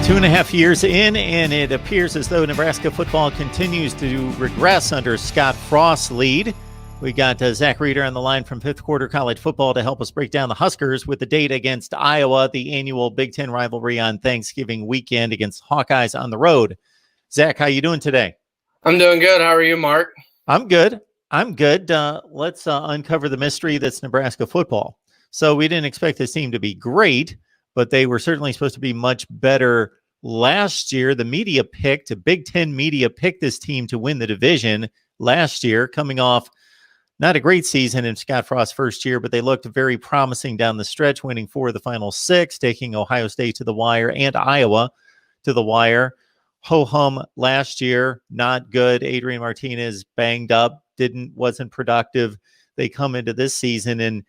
2.5 years in, and it appears as though Nebraska football continues to regress under Scott Frost's lead. We got Zach Reeder on the line from Fifth Quarter College Football to help us break down the Huskers with the date against Iowa, the annual Big Ten rivalry on Thanksgiving weekend against Hawkeyes on the road. Zach, how you doing today? I'm doing good. How are you, Mark? I'm good. Let's uncover the mystery that's Nebraska football. So we didn't expect this team to be great, but they were certainly supposed to be much better last year. The Big Ten media picked this team to win the division last year, coming off not a great season in Scott Frost's first year, but they looked very promising down the stretch, winning 4 of the final 6, taking Ohio State to the wire and Iowa to the wire. Ho-hum last year, not good. Adrian Martinez banged up, wasn't productive. They come into this season, and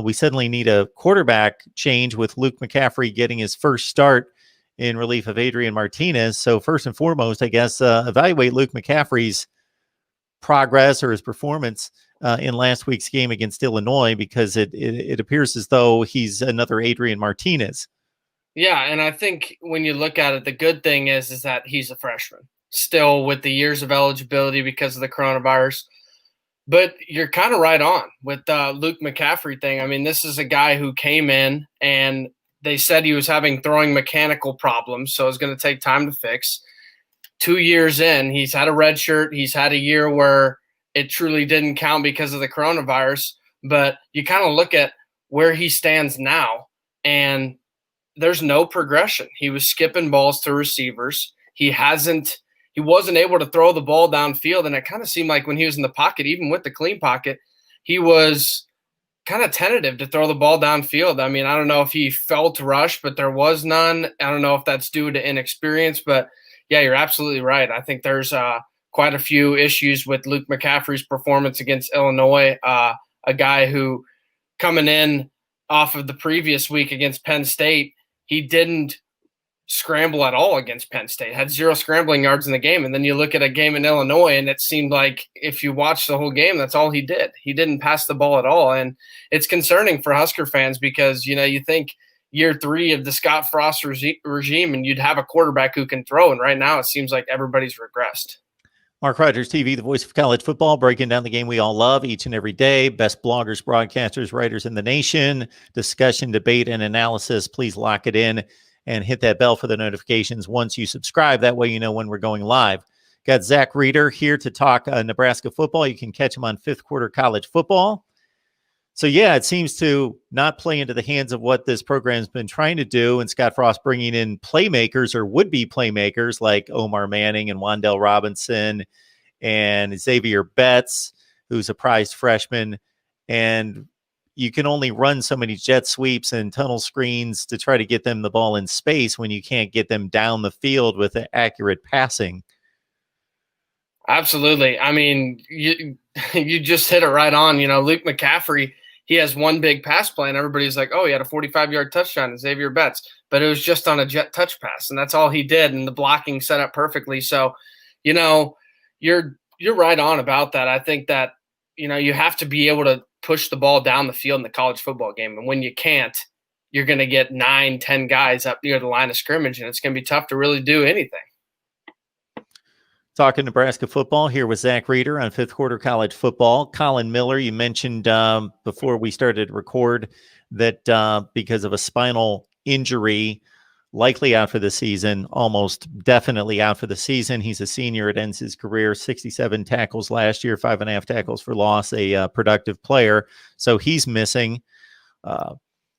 we suddenly need a quarterback change with Luke McCaffrey getting his first start in relief of Adrian Martinez. So first and foremost, I guess, evaluate Luke McCaffrey's progress or his performance in last week's game against Illinois, because it appears as though he's another Adrian Martinez. Yeah, and I think when you look at it, the good thing is that he's a freshman, still with the years of eligibility because of the coronavirus. But you're kind of right on with the Luke McCaffrey thing. I mean, this is a guy who came in and they said he was having throwing mechanical problems, so it's going to take time to fix. 2 years in, he's had a red shirt. He's had a year where it truly didn't count because of the coronavirus. But you kind of look at where he stands now, and there's no progression. He was skipping balls to receivers. He wasn't able to throw the ball downfield, and it kind of seemed like when he was in the pocket, even with the clean pocket, he was kind of tentative to throw the ball downfield. I mean, I don't know if he felt rushed, but there was none. I don't know if that's due to inexperience, but yeah, you're absolutely right. I think there's quite a few issues with Luke McCaffrey's performance against Illinois, a guy who coming in off of the previous week against Penn State, he didn't scramble at all against Penn State, had 0 scrambling yards in the game. And then you look at a game in Illinois, and it seemed like if you watch the whole game, that's all he did. He didn't pass the ball at all. And it's concerning for Husker fans because, you think year 3 of the Scott Frost regime and you'd have a quarterback who can throw. And right now it seems like everybody's regressed. MarkRogersTV, the voice of college football, breaking down the game we all love each and every day. Best bloggers, broadcasters, writers in the nation. Discussion, debate, and analysis. Please lock it in and hit that bell for the notifications once you subscribe. That way you know when we're going live. Got Zach Reeder here to talk Nebraska football. You can catch him on Fifth Quarter College Football. So, yeah, it seems to not play into the hands of what this program's been trying to do, and Scott Frost bringing in playmakers or would-be playmakers like Omar Manning and Wan'Dale Robinson and Xavier Betts, who's a prized freshman. And you can only run so many jet sweeps and tunnel screens to try to get them the ball in space when you can't get them down the field with accurate passing. Absolutely. I mean, you just hit it right on. Luke McCaffrey, he has one big pass play, and everybody's like, oh, he had a 45-yard touchdown to Xavier Betts. But it was just on a jet touch pass, and that's all he did, and the blocking set up perfectly. So, you're right on about that. I think that, you have to be able to push the ball down the field in the college football game. And when you can't, you're going to get 9-10 guys up near the line of scrimmage, and it's going to be tough to really do anything. Talking Nebraska football here with Zach Reeder on Fifth Quarter College Football. Colin Miller, you mentioned before we started to record that because of a spinal injury, likely out for the season, almost definitely out for the season. He's a senior. It ends his career, 67 tackles last year, 5.5 tackles for loss, a productive player. So he's missing.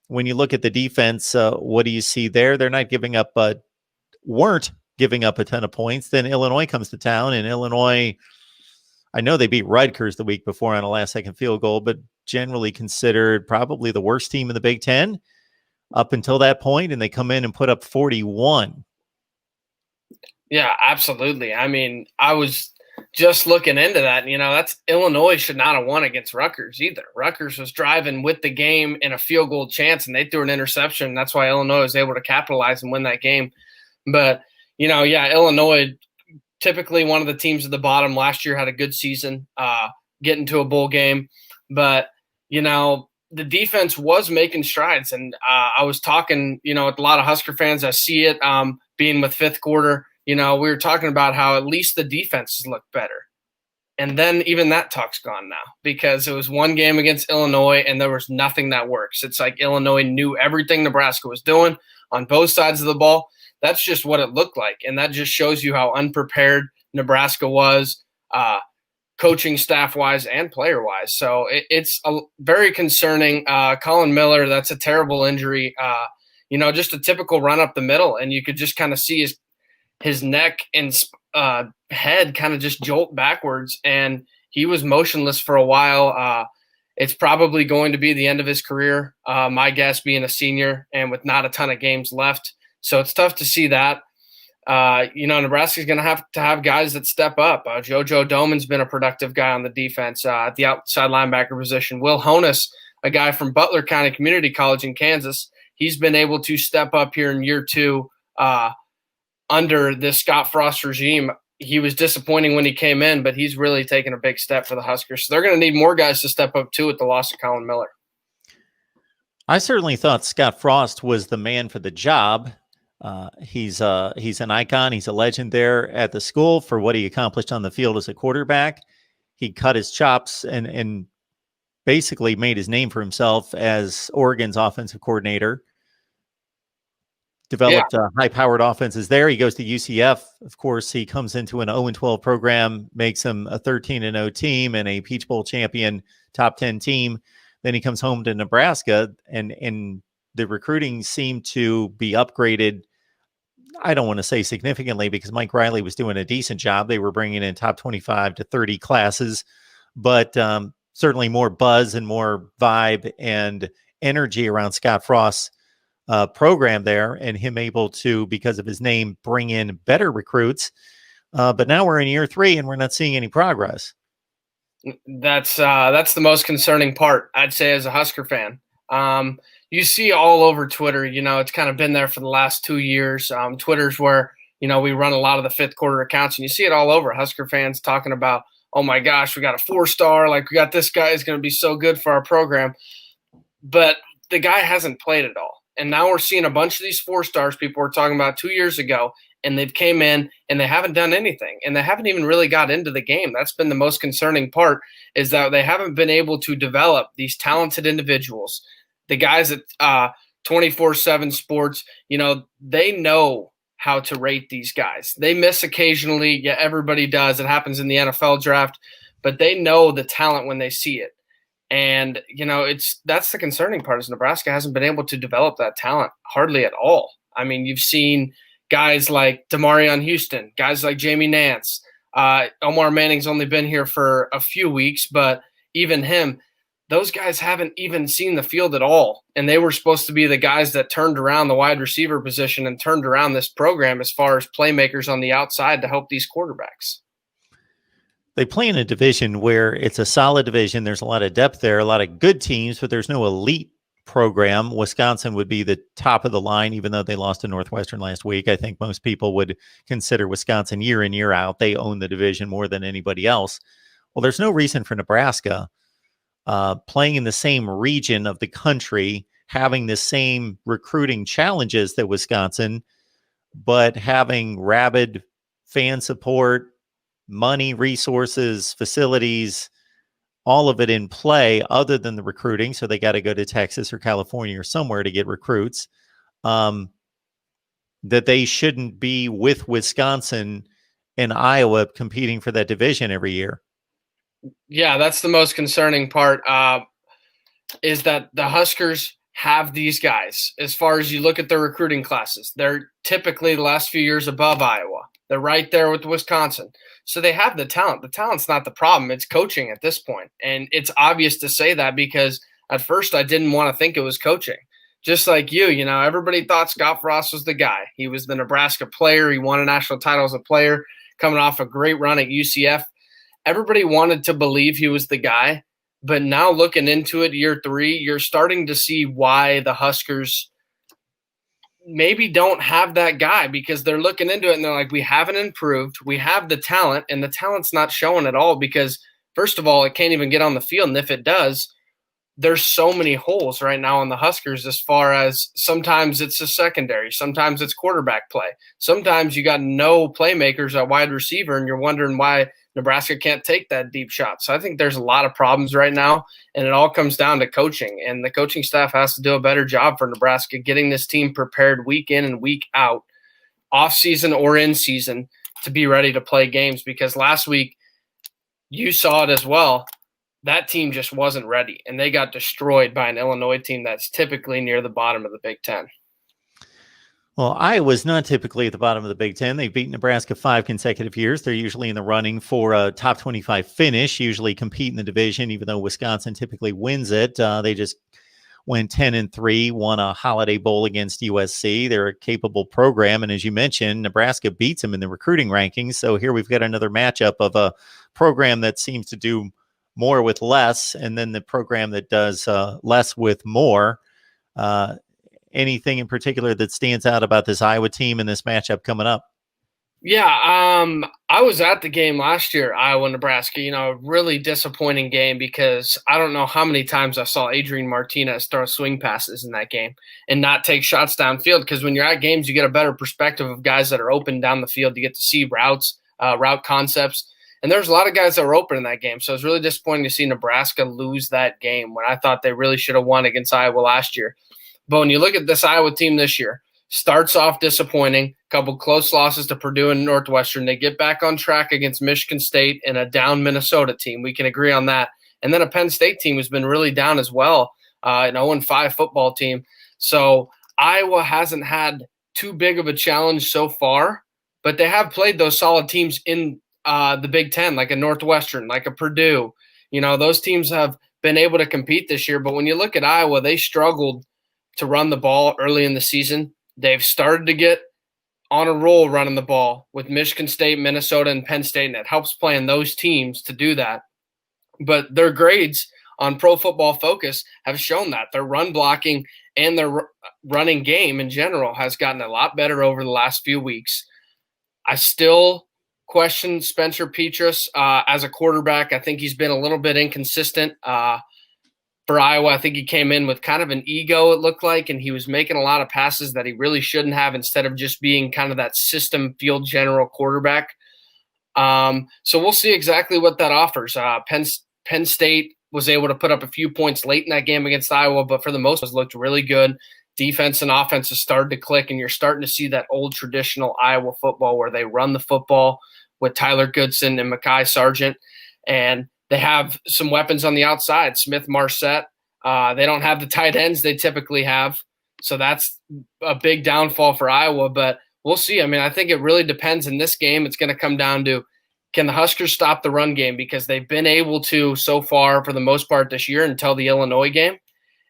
When you look at the defense, what do you see there? They're not giving up, weren't giving up a ton of points. Then Illinois comes to town, and Illinois, I know they beat Rutgers the week before on a last-second field goal, but generally considered probably the worst team in the Big Ten up until that point, and they come in and put up 41. Yeah, absolutely. I mean, I was just looking into that. That's Illinois should not have won against Rutgers either. Rutgers was driving with the game in a field goal chance, and they threw an interception. That's why Illinois was able to capitalize and win that game. But, Illinois, typically one of the teams at the bottom last year, had a good season, getting to a bowl game. But, the defense was making strides. And I was talking, with a lot of Husker fans. I see it being with fifth quarter. We were talking about how at least the defenses look better. And then even that talk's gone now because it was one game against Illinois and there was nothing that works. It's like Illinois knew everything Nebraska was doing on both sides of the ball. That's just what it looked like. And that just shows you how unprepared Nebraska was, coaching staff-wise and player-wise. So it's very concerning. Colin Miller, that's a terrible injury. Just a typical run up the middle. And you could just kind of see his neck and head kind of just jolt backwards, and he was motionless for a while. It's probably going to be the end of his career, my guess being a senior and with not a ton of games left. So it's tough to see that. Nebraska's going to have guys that step up. JoJo Doman's been a productive guy on the defense at the outside linebacker position. Will Honus, a guy from Butler County Community College in Kansas, he's been able to step up here in year two under this Scott Frost regime. He was disappointing when he came in, but he's really taken a big step for the Huskers. So they're going to need more guys to step up too with the loss of Colin Miller. I certainly thought Scott Frost was the man for the job. He's an icon. He's a legend there at the school for what he accomplished on the field as a quarterback. He cut his chops and basically made his name for himself as Oregon's offensive coordinator. Developed high-powered offenses there. He goes to UCF. Of course, he comes into an 0-12 program, makes him a 13-0 team and a Peach Bowl champion, top 10 team. Then he comes home to Nebraska, and the recruiting seemed to be upgraded. I don't want to say significantly because Mike Riley was doing a decent job. They were bringing in top 25 to 30 classes, but certainly more buzz and more vibe and energy around Scott Frost's program there, and him able to, because of his name, bring in better recruits. But now we're in year three and we're not seeing any progress. That's the most concerning part, I'd say, as a Husker fan. You see all over Twitter, it's kind of been there for the last 2 years. Twitter's where, we run a lot of the fifth quarter accounts, and you see it all over. Husker fans talking about, oh my gosh, we got a 4-star, like we got this guy is going to be so good for our program. But the guy hasn't played at all. And now we're seeing a bunch of these 4-stars people were talking about 2 years ago, and they've came in and they haven't done anything, and they haven't even really got into the game. That's been the most concerning part, is that they haven't been able to develop these talented individuals. The guys at 24/7 Sports, they know how to rate these guys. They miss occasionally. Yeah, everybody does. It happens in the NFL draft, but they know the talent when they see it. And, that's the concerning part, is Nebraska hasn't been able to develop that talent hardly at all. I mean, you've seen guys like Demarion Houston, guys like Jamie Nance. Omar Manning's only been here for a few weeks, but even him, those guys haven't even seen the field at all. And they were supposed to be the guys that turned around the wide receiver position and turned around this program as far as playmakers on the outside to help these quarterbacks. They play in a division where it's a solid division. There's a lot of depth there, a lot of good teams, but there's no elite program. Wisconsin would be the top of the line, even though they lost to Northwestern last week. I think most people would consider Wisconsin year in, year out. They own the division more than anybody else. Well, there's no reason for Nebraska playing in the same region of the country, having the same recruiting challenges that Wisconsin, but having rabid fan support, money, resources, facilities, all of it in play other than the recruiting. So they got to go to Texas or California or somewhere to get recruits. That they shouldn't be with Wisconsin and Iowa competing for that division every year. Yeah, that's the most concerning part, is that the Huskers have these guys. As far as you look at their recruiting classes, they're typically the last few years above Iowa. They're right there with Wisconsin. So they have the talent. The talent's not the problem. It's coaching at this point. And it's obvious to say that, because at first I didn't want to think it was coaching. Just like you, everybody thought Scott Frost was the guy. He was the Nebraska player. He won a national title as a player, coming off a great run at UCF. Everybody wanted to believe he was the guy. But now looking into it, year three, you're starting to see why the Huskers maybe don't have that guy, because they're looking into it and they're like, we haven't improved. We have the talent, and the talent's not showing at all, because first of all, it can't even get on the field. And if it does, there's so many holes right now on the Huskers as far as sometimes it's a secondary, sometimes it's quarterback play. Sometimes you got no playmakers at wide receiver and you're wondering why Nebraska can't take that deep shot. So I think there's a lot of problems right now, and it all comes down to coaching. And the coaching staff has to do a better job for Nebraska getting this team prepared week in and week out, off season or in season, to be ready to play games. Because last week you saw it as well. That team just wasn't ready, and they got destroyed by an Illinois team that's typically near the bottom of the Big Ten. Well, Iowa's not typically at the bottom of the Big Ten. They've beaten Nebraska 5 consecutive years. They're usually in the running for a top 25 finish, usually compete in the division, even though Wisconsin typically wins it. They just went 10-3, won a Holiday Bowl against USC. They're a capable program. And as you mentioned, Nebraska beats them in the recruiting rankings. So here we've got another matchup of a program that seems to do more with less, and then the program that does less with more. Anything in particular that stands out about this Iowa team and this matchup coming up? Yeah, I was at the game last year, Iowa-Nebraska, a really disappointing game because I don't know how many times I saw Adrian Martinez throw swing passes in that game and not take shots downfield, because when you're at games, you get a better perspective of guys that are open down the field. You get to see routes, route concepts, and there's a lot of guys that were open in that game. So it's really disappointing to see Nebraska lose that game when I thought they really should have won against Iowa last year. But when you look at this Iowa team this year, starts off disappointing, couple close losses to Purdue and Northwestern. They get back on track against Michigan State and a down Minnesota team. We can agree on that. And then a Penn State team has been really down as well, an 0-5 football team. So Iowa hasn't had too big of a challenge so far, but they have played those solid teams in the Big Ten, like a Northwestern, like a Purdue. Those teams have been able to compete this year. But when you look at Iowa, they struggled to run the ball early in the season. They've started to get on a roll running the ball with Michigan State, Minnesota, and Penn State, and it helps playing those teams to do that. But their grades on Pro Football Focus have shown that their run blocking and their running game in general has gotten a lot better over the last few weeks. I still question Spencer Petras as a quarterback. I think he's been a little bit inconsistent. For Iowa, I think he came in with kind of an ego, it looked like, and he was making a lot of passes that he really shouldn't have instead of just being kind of that system field general quarterback. So we'll see exactly what that offers. Penn State was able to put up a few points late in that game against Iowa, but for the most part, it looked really good. Defense and offense has started to click, and you're starting to see that old traditional Iowa football where they run the football with Tyler Goodson and Mekhi Sargent, and they have some weapons on the outside, Smith-Marset. They don't have the tight ends they typically have, so that's a big downfall for Iowa, but we'll see. I mean, I think it really depends in this game. It's going to come down to, can the Huskers stop the run game, because they've been able to so far for the most part this year until the Illinois game,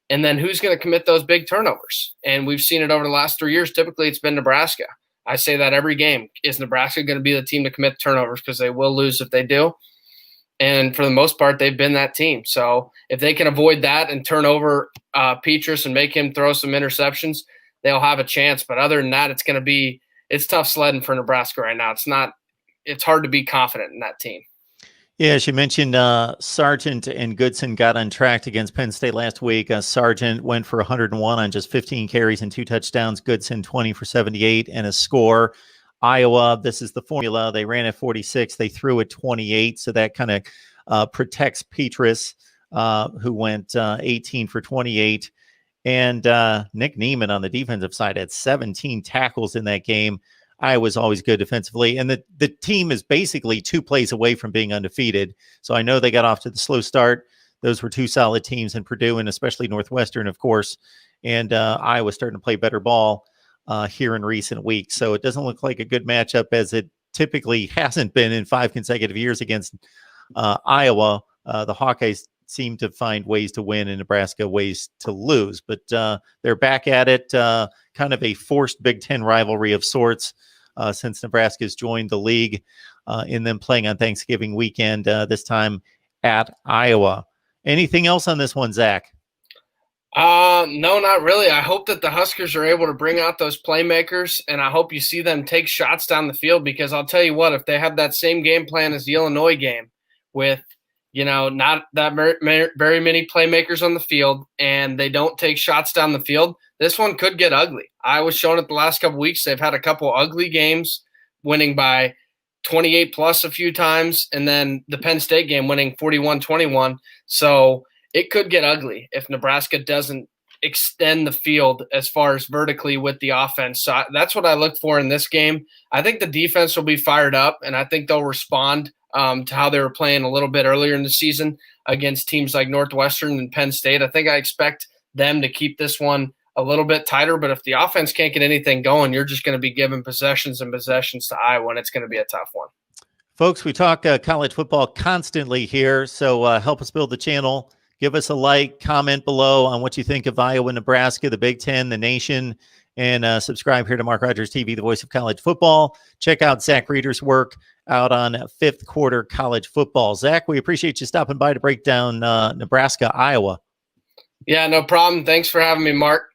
and then who's going to commit those big turnovers? And we've seen it over the last 3 years. Typically, it's been Nebraska. I say that every game. Is Nebraska going to be the team to commit turnovers? Because they will lose if they do. And for the most part, they've been that team. So if they can avoid that and turn over Petras and make him throw some interceptions, they'll have a chance. But other than that, it's tough sledding for Nebraska right now. It's hard to be confident in that team. Yeah, as you mentioned, Sargent and Goodson got untracked against Penn State last week. Sargent went for 101 on just 15 carries and 2 touchdowns. Goodson 20 for 78 and a score. Iowa, this is the formula. They ran at 46. They threw at 28. So that kind of protects Petras, who went 18 for 28. And Nick Neiman on the defensive side had 17 tackles in that game. Iowa's always good defensively. And the team is basically 2 plays away from being undefeated. So I know they got off to the slow start. Those were 2 solid teams in Purdue, and especially Northwestern, of course. And Iowa starting to play better ball here in recent weeks. So it doesn't look like a good matchup, as it typically hasn't been in 5 consecutive years against Iowa. The Hawkeyes seem to find ways to win and Nebraska ways to lose, but they're back at it. Kind of a forced Big Ten rivalry of sorts since Nebraska's joined the league, in them playing on Thanksgiving weekend, this time at Iowa. Anything else on this one, Zach? No, not really. I hope that the Huskers are able to bring out those playmakers, and I hope you see them take shots down the field, because I'll tell you what, if they have that same game plan as the Illinois game with not that very many playmakers on the field, and they don't take shots down the field, this one could get ugly. I was shown it the last couple weeks. They've had a couple ugly games, winning by 28 plus a few times, and then the Penn State game winning 41-21. So it could get ugly if Nebraska doesn't extend the field as far as vertically with the offense. So that's what I look for in this game. I think the defense will be fired up, and I think they'll respond to how they were playing a little bit earlier in the season against teams like Northwestern and Penn State. I think I expect them to keep this one a little bit tighter, but if the offense can't get anything going, you're just going to be giving possessions and possessions to Iowa, and it's going to be a tough one. Folks, we talk college football constantly here, so help us build the channel. Give us a like, comment below on what you think of Iowa, Nebraska, the Big Ten, the nation, and subscribe here to Mark Rogers TV, the voice of college football. Check out Zach Reeder's work out on fifth quarter college football. Zach, we appreciate you stopping by to break down Nebraska, Iowa. Yeah, no problem. Thanks for having me, Mark.